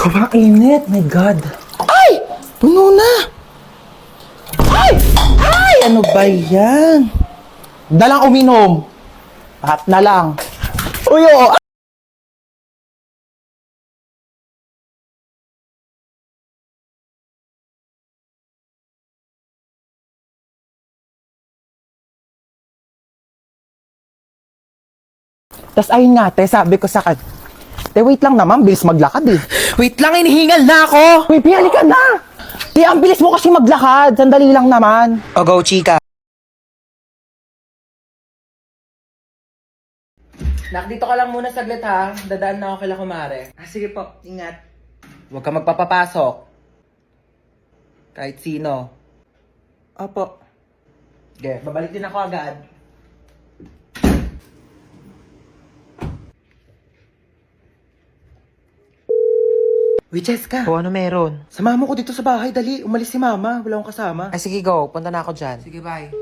Sobrang init, my God. Ay! Puno na! Ay! Ay! Ano ba yan? Dalang uminom. Lahat na lang. Uy, oo. Tas ayun nga, te, sabi ko sa te, wait lang naman, bilis maglakad eh. Wait lang, inihingal na ako! Uy, piyali ka na! Te, ang bilis mo kasi maglakad, sandali lang naman. O go, chika. Nak, dito ka lang muna saglit ha. Dadaan na ako kila kumare. Sige po, ingat. Huwag ka magpapapasok. Kahit sino. Opo. Sige, babalik din ako agad. Uy, Cheska. O, ano meron? Sama mo ko dito sa bahay, dali. Umalis si mama, wala akong kasama. Ay, sige, go. Punta na ako dyan. Sige, bye.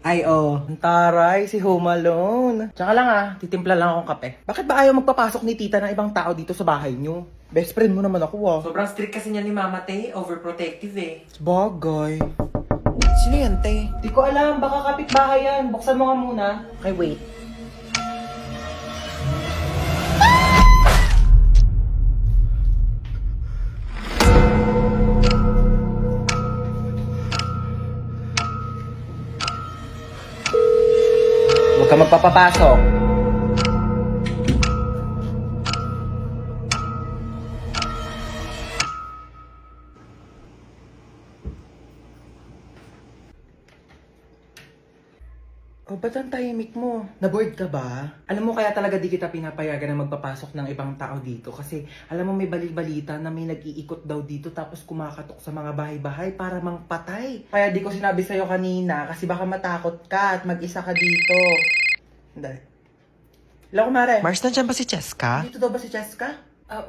Ay, ang taray, si Home Alone. Tsaka lang titimpla lang akong kape. Bakit ba ayaw magpapasok ni tita ng ibang tao dito sa bahay niyo? Best friend mo naman ako Sobrang strict kasi niya ni Mama Tay, overprotective eh. Bagay. Sino yan, te? Di ko alam, baka kapitbahay yan. Buksan mo nga muna. Okay, wait. Huwag ka magpapapasok. Oh, ba't ang tahimik mo? Na-bored ka ba? Alam mo kaya talaga di kita pinapayagan na magpapasok ng ibang tao dito kasi alam mo may balita na may nag-iikot daw dito tapos kumakatok sa mga bahay-bahay para mangpatay. Kaya di ko sinabi sa'yo kanina kasi baka matakot ka at mag-isa ka dito. Dali. Hello, kumare. Mars, nandiyan ba si Cheska? Dito daw ba si Cheska?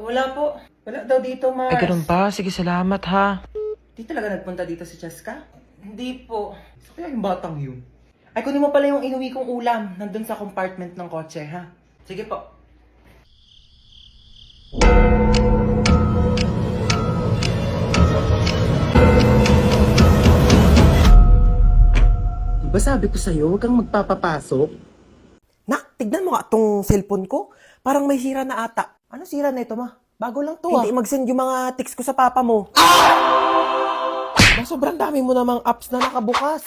Wala po. Wala daw dito, Mars. Ay, ganun ba? Sige, salamat ha. Di talaga nagpunta dito si Cheska? Hindi po. So, kaya yung batang yun? Ay, kunin mo pala yung inuwi kong ulam. Nandun sa compartment ng kotse, ha? Sige po. Diba sabi ko sa'yo, huwag kang magpapapasok? Nak, tignan mo nga tong cellphone ko. Parang may sira na ata. Ano sira na ito, ma? Bago lang to, Hindi mag-send yung mga text ko sa papa mo. Ba, sobrang dami mo namang apps na nakabukas.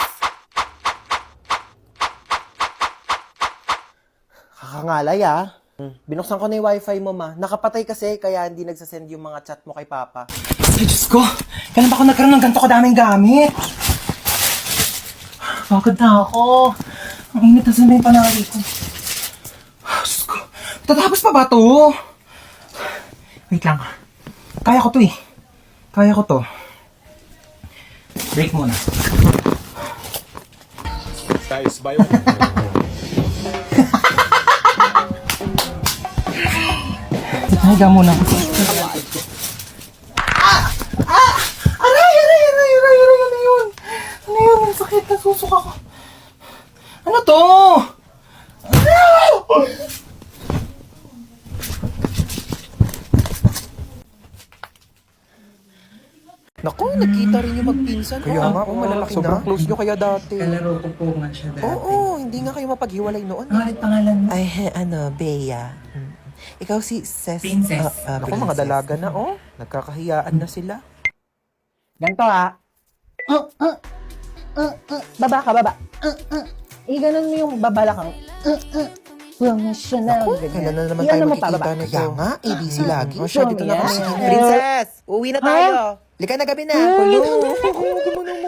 Kakangalay Binuksan ko na yung wifi mo, ma. Nakapatay kasi, kaya hindi nagsasend yung mga chat mo kay papa. Ay, Diyos ko! Kailan ba ako nagkaroon ng ganito kadaming gamit? Pagod na ako. Ang init na sa may panali ko. Diyos ko. Tatapos pa ba to? Wait lang. Kaya ko to eh. Kaya ko to. Break muna. Guys, bayo. Higa muna. Aray! Ano yun? Ano yun? Ang sakit. Nasusuka ko. Ano to? Naku, nagkita rin yung magpinsan. Kaya nga, malalaki sobrang na. Close nyo kaya dati. Kalaro ko po nga siya dati. Oo, hindi nga kayo mapaghiwalay noon. Ano ulit pangalan mo? Ay, Bea. Ikaw si Ces. Princess. Naku, mga dalaga na, Nagkakahiyaan na sila. Ganito ha. Baba ka, baba. Iganon mo yung babalakang. Promotional. Kailan na naman Iyan tayo mo pa, makikita baba. nito? Kaya nga, ABC lagi. Mm. Siya, dito na Yan. kami. Princess, uwi na tayo. Lika na gabi na.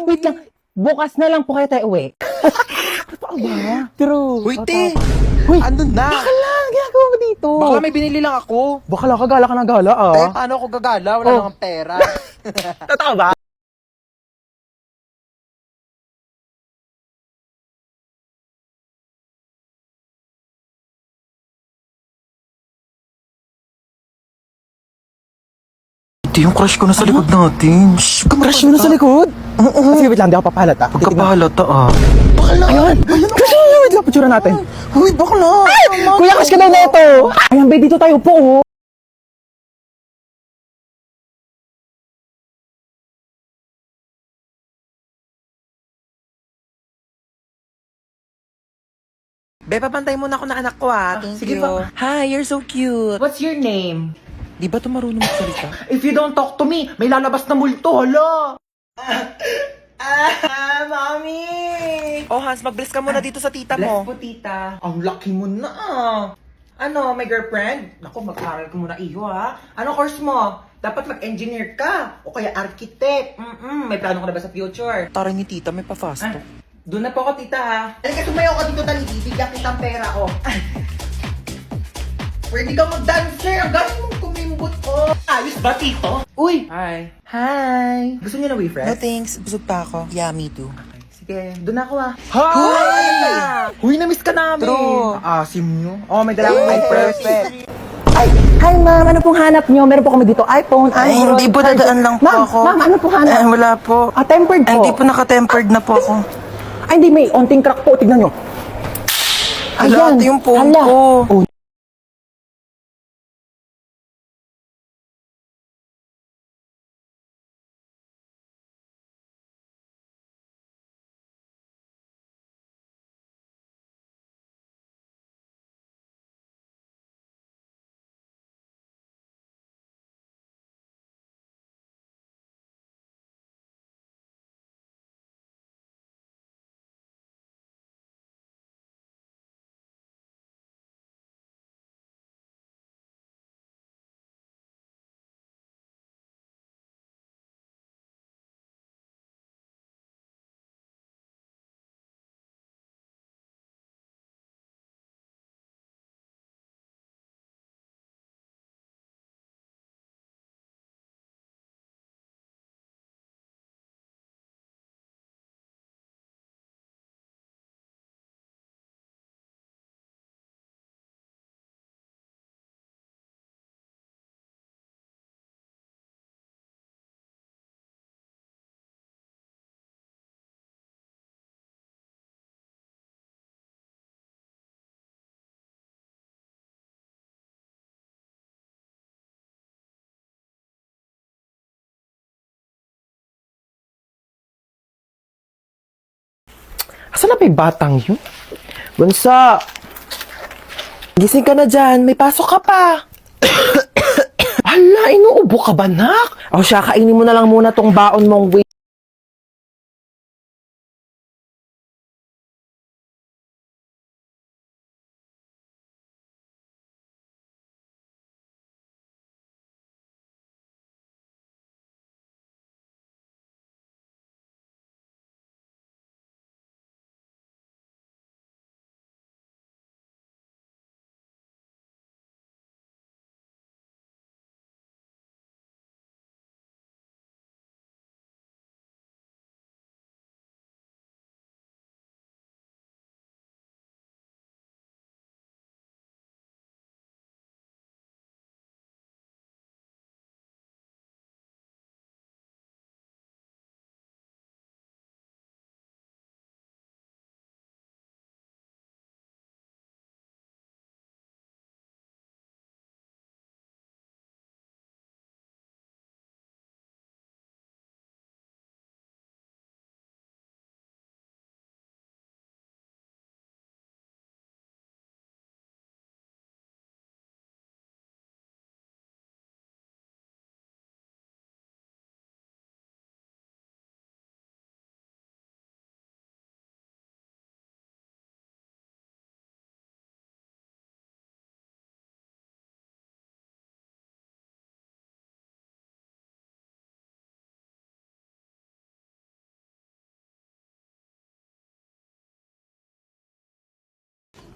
Wait lang. Bukas na lang po kayo tayo uwi. Totoo ba? True. Uy, te! Uy, Ano na? baka lang. Ginagawa mo dito. Baka may binili lang ako. Baka lang kagala ka ng gala, Eh, paano ako gagala? Wala Oh. namang pera. Totoo ba? Ito yung crush ko na sa likod natin. Shhh, Crush mo na sa likod? Sige, wait lang. Di ako papahalata. Pagkapahalata Ayun! Crush mo na. Wait lang. Picture natin. Uy, bakla! Kuya, kas ka daw na ito. Ayan, be, dito tayo po, oh. Be, papantay muna ako na anak ko Thank sige you. pa. Hi, you're so cute. What's your name? Di ba ito marunong magsalita? If you don't talk to me, may lalabas na multo, hala! Mami! Oh, Hans, mag-bless ka muna dito sa tita Bless mo. po, tita. Ang lucky mo na, ah. Ano, may girlfriend? Naku, mag-aral ka muna iyo, ha? Ano course mo? Dapat mag-engineer ka. O kaya architect. May plano ka na ba sa future? Taray ni tita, may pa-fast Ah, doon na po ako, tita, ha? Halika, sumayaw ka dito, dali. Bibigyan kitang pera, oh. Pwede kang mag-dancer. Ang galing mong kumimbot, oh. Ayos ba, tito? Uy! Hi. Hi. Gusto niyo na No refresh? thanks, busog pa ako. Yeah, me too. Sige, doon na ako, ha? Hi! Huy, na-miss ka namin. True. Asim nyo. Oh, may dala akong perfect. Ay, hi ma'am, ano pong hanap nyo? Meron po kami dito iPhone, Ay, Android. hindi po, dadaan lang po Ma'am, ako. Ma'am, ano po hanap? Wala po. Tempered po. Ay, hindi po naka-tempered na po ako. Ay, hindi, may onting crack po. Tignan nyo. Hala, ito yung phone Hala. ko. Oh, asan na ba yung batang yun? Bunso! Gising ka na dyan, may pasok ka pa. Hala, inuubo ka ba, nak? O siya, kainin mo na lang muna tong baon mong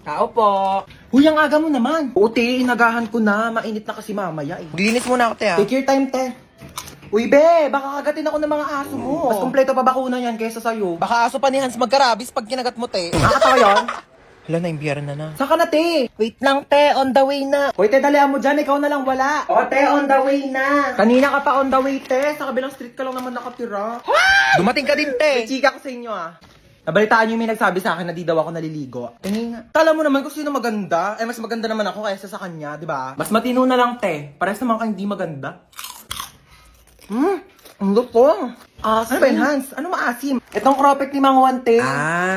Tao po. Huy, ang aga mo naman. Oo, te, inagahan ko na. Mainit na kasi mamaya, eh. Maglinis muna ako, te, Take your time, te. Uy, be, baka kagatin ako ng mga aso mo. Mas kompleto pa bakuna yan kaysa sa'yo. Baka aso pa ni Hans magkarabis pag kinagat mo, te. Nakakatawa yun? Hala, naimbiyara na. Saka na, te. Wait lang, te. On the way na. Hoy, te, dalihan mo dyan. Ikaw na lang wala. O, te, on the way na. Kanina ka pa on the way, te. Sa kabilang street ka lang naman nakatira. Dumating ka din, May te. chika ko sa inyo, ah. Nabalitaan niyo may nagsabi sa akin na di daw ako naliligo. Tingin. Kala mo naman kung sino maganda. Mas maganda naman ako kaysa sa kanya, di ba? Mas matino na lang, te. Parehas naman kang hindi maganda. Ang lupong. Ano ba yun, Hans? Ano maasim? Itong cropek ni Mang Wante.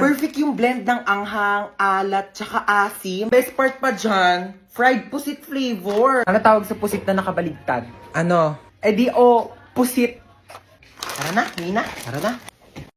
Perfect yung blend ng anghang, alat, tsaka asim. Best part pa dyan, fried pusit flavor. Ano tawag sa pusit na nakabaligtad? Ano? Eh di pusit. Tara na, Nina. Tara na.